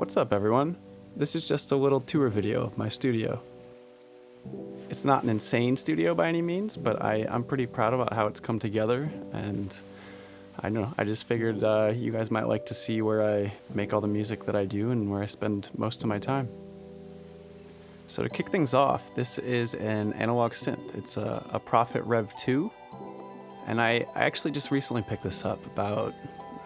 What's up, everyone? This is just a little tour video of my studio. It's not an insane studio by any means, but I'm pretty proud about how it's come together, and I just figured you guys might like to see where I make all the music that I do and where I spend most of my time. So to kick things off, this is an analog synth. It's a Prophet Rev 2, and I actually just recently picked this up about,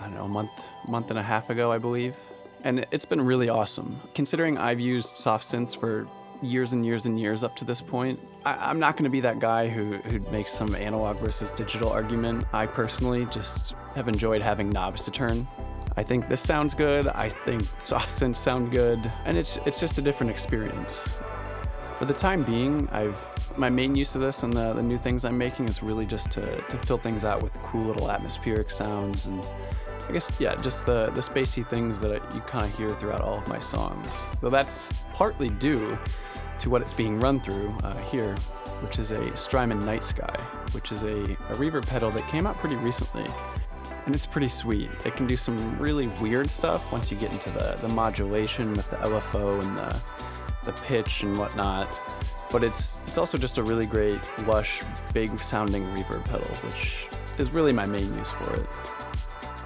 a month and a half ago, I believe. And it's been really awesome. Considering I've used soft synths for years and years and years up to this point, I'm not going to be that guy who makes some analog versus digital argument. I personally just have enjoyed having knobs to turn. I think this sounds good. I think soft synths sound good. And it's just a different experience. For the time being, my main use of this and the new things I'm making is really just to fill things out with cool little atmospheric sounds and I guess, yeah, just the spacey things that you kind of hear throughout all of my songs. Though that's partly due to what it's being run through here, which is a Strymon Night Sky, which is a reverb pedal that came out pretty recently. And it's pretty sweet. It can do some really weird stuff once you get into the modulation with the LFO and the pitch and whatnot. But it's also just a really great, lush, big sounding reverb pedal, which is really my main use for it.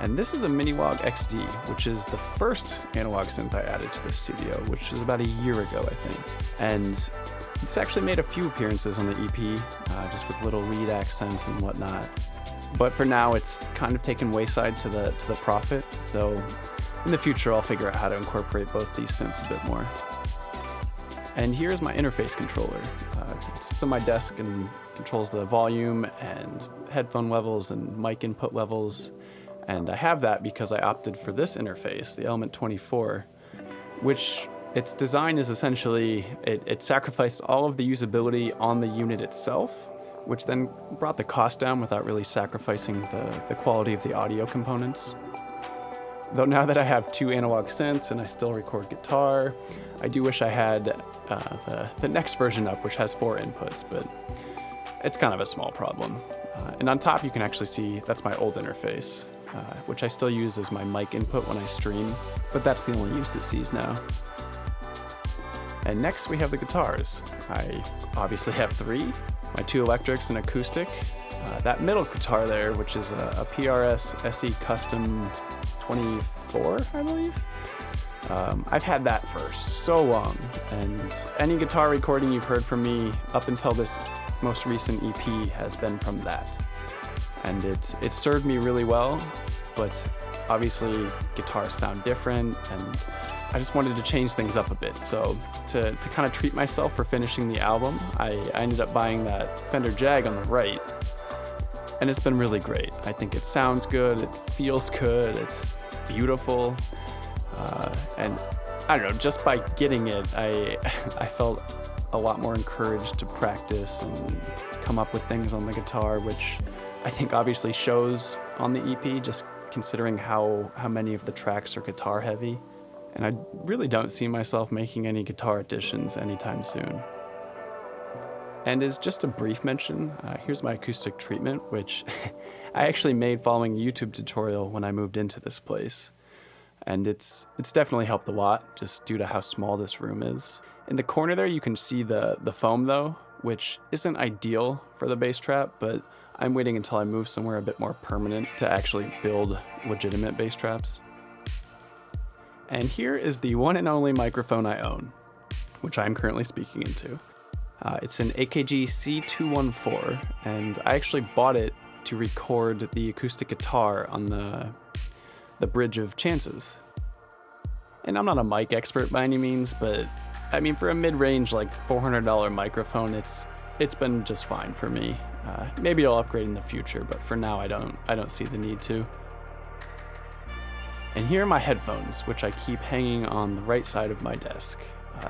And this is a Miniwog XD, which is the first analog synth I added to the studio, which was about a year ago, I think. And it's actually made a few appearances on the EP, just with little lead accents and whatnot. But for now, it's kind of taken wayside to the Prophet, though in the future I'll figure out how to incorporate both these synths a bit more. And here's my interface controller. It sits on my desk and controls the volume and headphone levels and mic input levels. And I have that because I opted for this interface, the Element 24, which its design is essentially, it sacrificed all of the usability on the unit itself, which then brought the cost down without really sacrificing the quality of the audio components. Though now that I have two analog synths and I still record guitar, I do wish I had the next version up, which has 4 inputs, but it's kind of a small problem. And on top you can actually see that's my old interface. Which I still use as my mic input when I stream, but that's the only use it sees now. And next we have the guitars. I obviously have 3, my 2 electrics and acoustic. That middle guitar there, which is a PRS SE Custom 24, I believe. I've had that for so long, and any guitar recording you've heard from me up until this most recent EP has been from that. And it served me really well, but obviously guitars sound different, and I just wanted to change things up a bit. So to kind of treat myself for finishing the album, I ended up buying that Fender Jag on the right, and it's been really great. I think it sounds good, it feels good, it's beautiful, and I don't know, just by getting it, I felt a lot more encouraged to practice and come up with things on the guitar, which I think obviously shows on the EP, just considering how many of the tracks are guitar heavy. And I really don't see myself making any guitar additions anytime soon. And as just a brief mention, here's my acoustic treatment, which I actually made following a YouTube tutorial when I moved into this place. And it's definitely helped a lot, just due to how small this room is. In the corner there you can see the foam though, which isn't ideal for the bass trap, but I'm waiting until I move somewhere a bit more permanent to actually build legitimate bass traps. And here is the one and only microphone I own, which I'm currently speaking into. It's an AKG C214, and I actually bought it to record the acoustic guitar on the bridge of Chances. And I'm not a mic expert by any means, but I mean, for a mid-range, like $400 microphone, it's been just fine for me. Maybe I'll upgrade in the future, but for now I don't see the need to. And here are my headphones, which I keep hanging on the right side of my desk.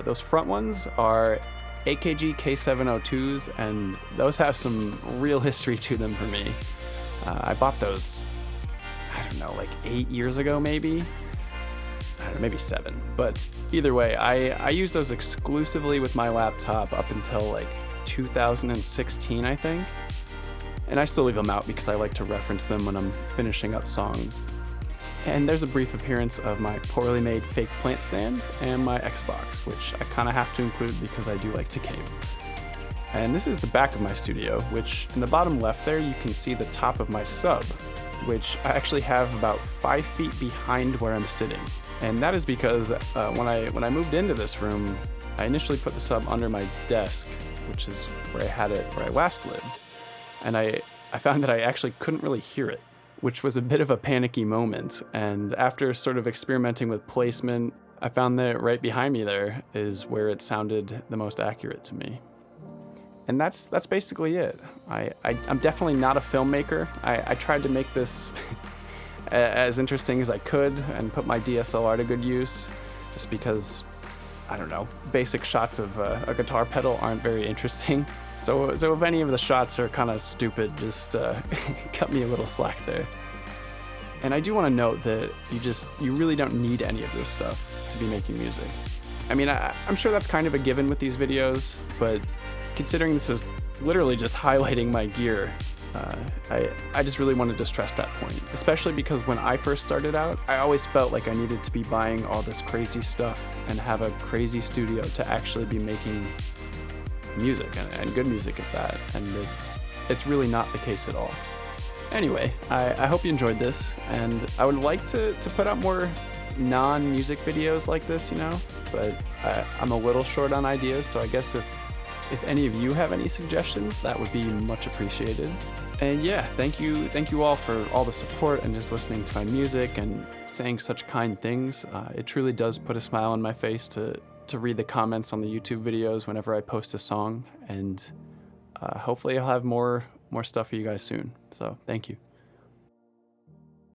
Those front ones are AKG K702s, and those have some real history to them for me. I bought those, I don't know, like 8 years ago maybe? I don't know, maybe 7. But either way, I use those exclusively with my laptop up until like 2016, I think. And I still leave them out because I like to reference them when I'm finishing up songs. And there's a brief appearance of my poorly made fake plant stand and my Xbox, which I kind of have to include because I do like to game. And this is the back of my studio, which in the bottom left there you can see the top of my sub, which I actually have about 5 feet behind where I'm sitting. And that is because when I moved into this room, I initially put the sub under my desk, which is where I had it where I last lived. And I found that I actually couldn't really hear it, which was a bit of a panicky moment. And after sort of experimenting with placement, I found that right behind me there is where it sounded the most accurate to me. And that's basically it. I'm definitely not a filmmaker. I tried to make this as interesting as I could and put my DSLR to good use, just because, I don't know, basic shots of a guitar pedal aren't very interesting. So if any of the shots are kind of stupid, just cut me a little slack there. And I do want to note that you really don't need any of this stuff to be making music. I mean, I'm sure that's kind of a given with these videos, but considering this is literally just highlighting my gear, I just really wanted to stress that point, especially because when I first started out, I always felt like I needed to be buying all this crazy stuff and have a crazy studio to actually be making music, and good music at that, and it's really not the case at all. Anyway, I hope you enjoyed this, and I would like to put out more non-music videos like this, but I'm a little short on ideas, so I guess if any of you have any suggestions, that would be much appreciated. And yeah, thank you all for all the support and just listening to my music and saying such kind things. It truly does put a smile on my face to read the comments on the YouTube videos whenever I post a song, and hopefully I'll have more stuff for you guys soon. So thank you.